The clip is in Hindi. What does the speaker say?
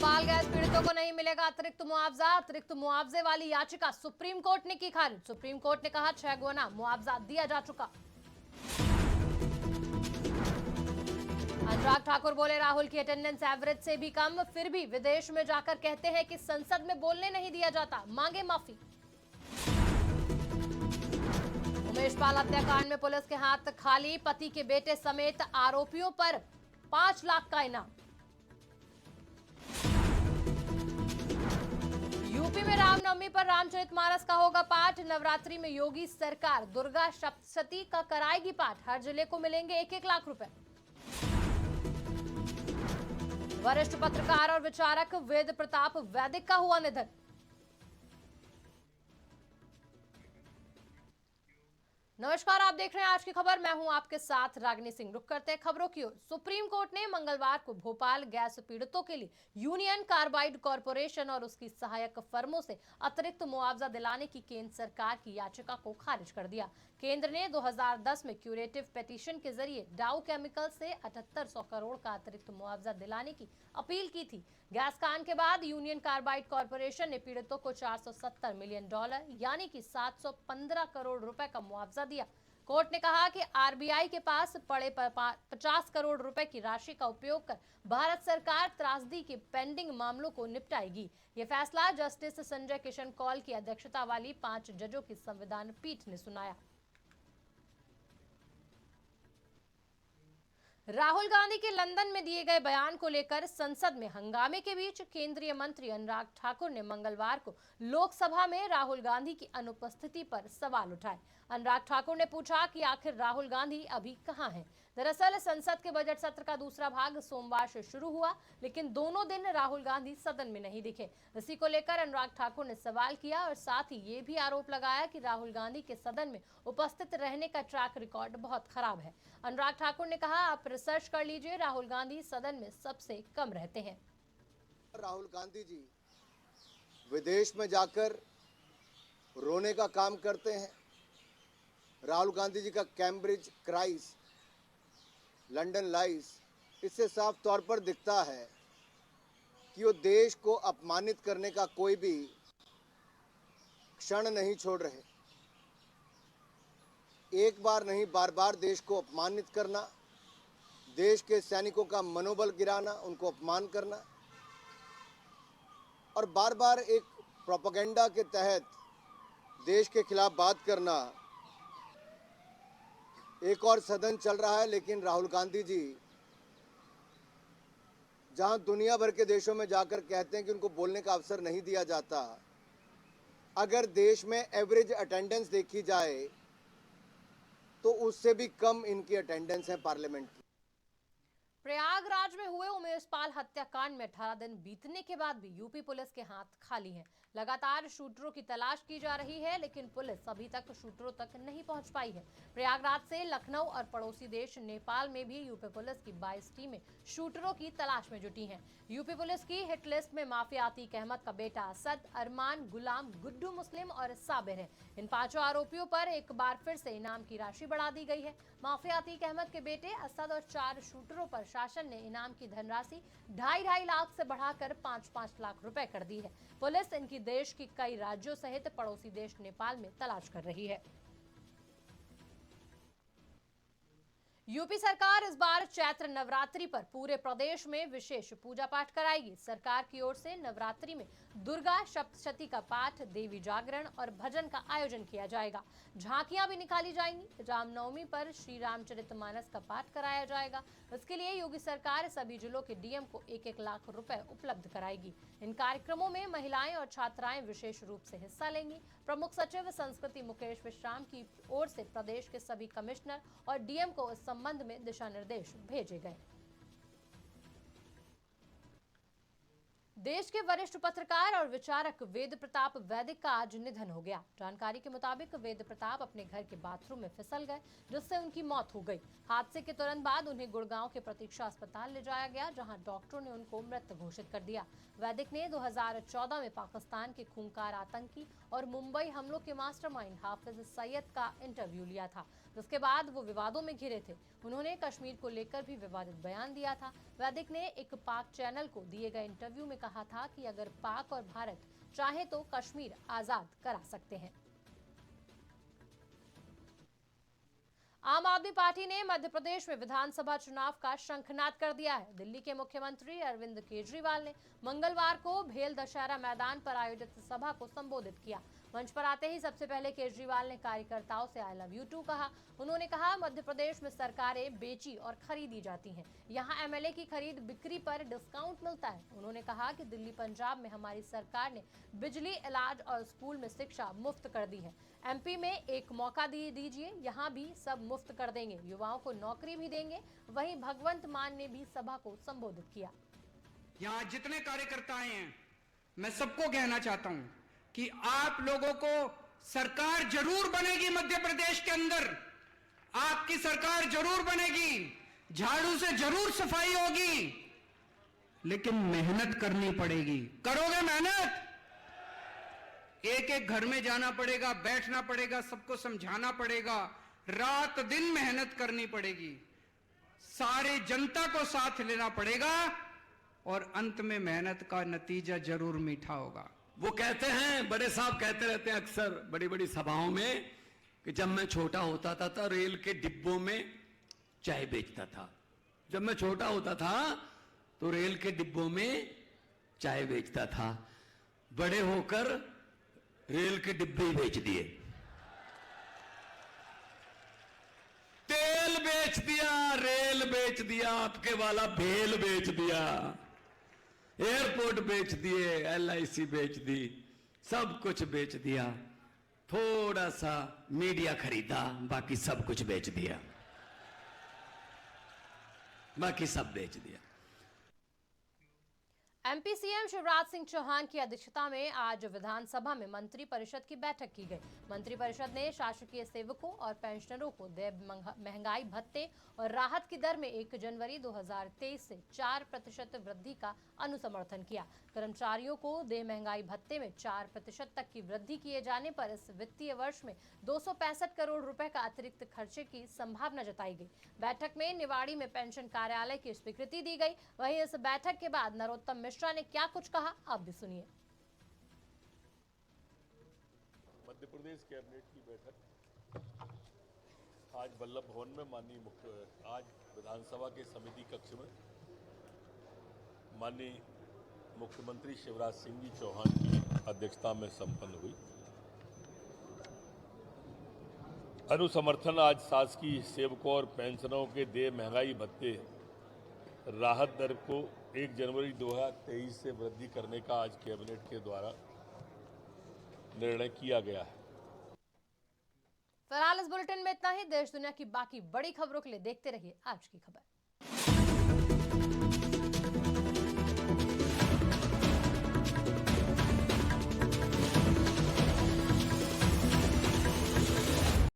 भोपाल गैस पीड़ितों को नहीं मिलेगा अतिरिक्त मुआवजे वाली याचिका सुप्रीम कोर्ट ने की खारिज। सुप्रीम कोर्ट ने कहा 6 गुना मुआवजा दिया जा चुका। अनुराग ठाकुर बोले राहुल की अटेंडेंस एवरेज से भी कम, फिर भी विदेश में जाकर कहते हैं कि संसद में बोलने नहीं दिया जाता, मांगे माफी। उमेश पाल हत्याकांड में पुलिस के हाथ खाली, पति के बेटे समेत आरोपियों पर 5 लाख का इनाम। यूपी में रामनवमी पर रामचरितमानस का होगा पाठ। नवरात्रि में योगी सरकार दुर्गा सप्तशती का कराएगी पाठ। हर जिले को मिलेंगे 1-1 लाख रुपए। वरिष्ठ पत्रकार और विचारक वेद प्रताप वैदिक का हुआ निधन। नमस्कार, आप देख रहे हैं आज की खबर। मैं हूं आपके साथ रागिनी सिंह। रुक करते हैं खबरों की ओर। सुप्रीम कोर्ट ने मंगलवार को भोपाल गैस पीड़ितों के लिए यूनियन कार्बाइड कॉरपोरेशन और उसकी सहायक फर्मों से अतिरिक्त मुआवजा दिलाने की केंद्र सरकार की याचिका को खारिज कर दिया। केंद्र ने 2010 में क्यूरेटिव पिटीशन के जरिए डाउ केमिकल से 7800 करोड़ का अतिरिक्त मुआवजा दिलाने की अपील की थी। गैस कांड के बाद यूनियन कार्बाइड कॉरपोरेशन ने पीड़ितों को $470 मिलियन यानी कि 715 करोड़ रुपए का मुआवजा दिया। कोर्ट ने कहा कि आरबीआई के पास पड़े 50 करोड़ रुपए की राशि का उपयोग कर भारत सरकार त्रासदी के पेंडिंग मामलों को निपटाएगी। यह फैसला जस्टिस संजय किशन कौल की अध्यक्षता वाली 5 जजों की संविधान पीठ ने सुनाया। राहुल गांधी के लंदन में दिए गए बयान को लेकर संसद में हंगामे के बीच केंद्रीय मंत्री अनुराग ठाकुर ने मंगलवार को लोकसभा में राहुल गांधी की अनुपस्थिति पर सवाल उठाए। अनुराग ठाकुर ने पूछा कि आखिर राहुल गांधी अभी कहां हैं। दरअसल संसद के बजट सत्र का दूसरा भाग सोमवार से शुरू हुआ, लेकिन दोनों दिन राहुल गांधी सदन में नहीं दिखे। इसी को लेकर अनुराग ठाकुर ने सवाल किया और साथ ही ये भी आरोप लगाया कि राहुल गांधी के सदन में उपस्थित रहने का ट्रैक रिकॉर्ड बहुत खराब है। अनुराग ठाकुर ने कहा, आप रिसर्च कर लीजिए, राहुल गांधी सदन में सबसे कम रहते हैं। राहुल गांधी जी विदेश में जाकर रोने का काम करते हैं। राहुल गांधी जी का कैम्ब्रिज क्राइस, लंदन लाइस, इससे साफ तौर पर दिखता है कि वो देश को अपमानित करने का कोई भी क्षण नहीं छोड़ रहे। एक बार नहीं, बार बार देश को अपमानित करना, देश के सैनिकों का मनोबल गिराना, उनको अपमान करना और बार बार एक प्रोपेगेंडा के तहत देश के खिलाफ बात करना। एक और सदन चल रहा है, लेकिन राहुल गांधी जी जहां दुनिया भर के देशों में जाकर कहते हैं कि उनको बोलने का अवसर नहीं दिया जाता, अगर देश में एवरेज अटेंडेंस देखी जाए तो उससे भी कम इनकी अटेंडेंस है पार्लियामेंट की। प्रयागराज में हुए उमेश पाल हत्याकांड में 18 दिन बीतने के बाद भी यूपी पुलिस के हाथ खाली हैं। लगातार शूटरों की तलाश की जा रही है, लेकिन पुलिस अभी तक शूटरों तक नहीं पहुंच पाई है। प्रयागराज से लखनऊ और पड़ोसी देश नेपाल में भी यूपी पुलिस की 22 टीमें शूटरों की तलाश में जुटी हैं। यूपी पुलिस की हिट लिस्ट में माफिया अतीक अहमद का बेटा असद, अरमान, गुलाम, गुड्डू मुस्लिम और साबिर है। इन 5 आरोपियों पर एक बार फिर से इनाम की राशि बढ़ा दी गई है। माफिया अतीक अहमद के बेटे असद और 4 शूटरों पर शासन ने इनाम की धनराशि 2.5 लाख से बढ़ाकर 5-5 लाख रुपए कर दी है। पुलिस इनकी देश के कई राज्यों सहित पड़ोसी देश नेपाल में तलाश कर रही है। यूपी सरकार इस बार चैत्र नवरात्रि पर पूरे प्रदेश में विशेष पूजा पाठ कराएगी। सरकार की ओर से नवरात्रि में दुर्गा सप्तशती का पाठ, देवी जागरण और भजन का आयोजन किया जाएगा। झांकियां भी निकाली जाएंगी। रामनवमी पर श्री रामचरितमानस का पाठ कराया जाएगा। इसके लिए योगी सरकार सभी जिलों के डीएम को 1-1 लाख रुपए उपलब्ध कराएगी। इन कार्यक्रमों में महिलाएं और छात्राएं विशेष रूप से हिस्सा लेंगी। प्रमुख सचिव संस्कृति मुकेश विश्राम की ओर से प्रदेश के सभी कमिश्नर और डीएम को इस संबंध में दिशा निर्देश भेजे गए। देश के वरिष्ठ पत्रकार और विचारक वेद प्रताप वैदिक का आज निधन हो गया। जानकारी के मुताबिक वेद प्रताप अपने घर के बाथरूम में फिसल गए, जिससे उनकी मौत हो गई। हादसे के तुरंत बाद उन्हें गुड़गांव के प्रतीक्षा अस्पताल ले जाया गया, जहां डॉक्टरों ने उनको मृत घोषित कर दिया। वैदिक ने 2014 में पाकिस्तान के खूंखार आतंकी और मुंबई हमलों के मास्टरमाइंड हाफिज सईद का इंटरव्यू लिया था, जिसके बाद वो विवादों में घिरे थे। उन्होंने कश्मीर को लेकर भी विवादित बयान दिया था। वैदिक ने एक पाक चैनल को दिए गए इंटरव्यू में कहा कहा था कि अगर पाक और भारत चाहे तो कश्मीर आजाद करा सकते हैं। आम आदमी पार्टी ने मध्य प्रदेश में विधानसभा चुनाव का शंखनाद कर दिया है। दिल्ली के मुख्यमंत्री अरविंद केजरीवाल ने मंगलवार को भेल दशहरा मैदान पर आयोजित सभा को संबोधित किया। मंच पर आते ही सबसे पहले केजरीवाल ने कार्यकर्ताओं से आई लव यू टू कहा। उन्होंने कहा, मध्य प्रदेश में सरकारें बेची और खरीदी जाती हैं। यहाँ एमएलए की खरीद बिक्री पर डिस्काउंट मिलता है। उन्होंने कहा कि दिल्ली पंजाब में हमारी सरकार ने बिजली, इलाज और स्कूल में शिक्षा मुफ्त कर दी है। एमपी में एक मौका दीजिए, यहाँ भी सब मुफ्त कर देंगे, युवाओं को नौकरी भी देंगे। वहीं भगवंत मान ने भी सभा को संबोधित किया। यहाँ जितने कार्यकर्ता आए हैं, मैं सबको कहना चाहता हूं कि आप लोगों को सरकार जरूर बनेगी। मध्य प्रदेश के अंदर आपकी सरकार जरूर बनेगी, झाड़ू से जरूर सफाई होगी, लेकिन मेहनत करनी पड़ेगी। करोगे मेहनत? एक एक घर में जाना पड़ेगा, बैठना पड़ेगा, सबको समझाना पड़ेगा, रात दिन मेहनत करनी पड़ेगी, सारे जनता को साथ लेना पड़ेगा और अंत में मेहनत का नतीजा जरूर मीठा होगा। वो कहते हैं, बड़े साहब कहते रहते हैं अक्सर बड़ी बड़ी सभाओं में कि जब मैं छोटा होता था तो रेल के डिब्बों में चाय बेचता था। जब मैं छोटा होता था तो रेल के डिब्बों में चाय बेचता था। बड़े होकर रेल के डिब्बे ही बेच दिए, तेल बेच दिया, रेल बेच दिया, आपके वाला भेल बेच दिया, एयरपोर्ट बेच दिए, एलआईसी बेच दी, सब कुछ बेच दिया। थोड़ा सा मीडिया खरीदा, बाकी सब कुछ बेच दिया, बाकी सब बेच दिया। एमपी सीएम शिवराज सिंह चौहान की अध्यक्षता में आज विधानसभा में मंत्री परिषद की बैठक की गई। मंत्री परिषद ने शासकीय सेवकों और पेंशनरों को देय महंगाई भत्ते और राहत की दर में 1 जनवरी 2023 से 4% वृद्धि का अनुसमर्थन किया। कर्मचारियों को देय महंगाई भत्ते में 4% तक की वृद्धि किए जाने पर इस वित्तीय वर्ष में 265 करोड़ रुपए का अतिरिक्त खर्चे की संभावना जताई गई। बैठक में निवाड़ी में पेंशन कार्यालय की स्वीकृति दी गई। वहीं इस बैठक के बाद नरोत्तम मिश्रा ने क्या कुछ कहा, आप भी सुनिए। मध्य प्रदेश कैबिनेट की बैठक आज वल्लभ भवन में आज विधानसभा के समिति कक्ष में माननीय मुख्यमंत्री शिवराज सिंह जी चौहान की अध्यक्षता में संपन्न हुई। अनुसमर्थन आज शासकीय सेवकों और पेंशनरों के देय महंगाई भत्ते राहत दर को 1 जनवरी 2023 से वृद्धि करने का आज कैबिनेट के द्वारा निर्णय किया गया है। फिलहाल इस बुलेटिन में इतना ही। देश दुनिया की बाकी बड़ी खबरों के लिए देखते रहिए आज की खबर।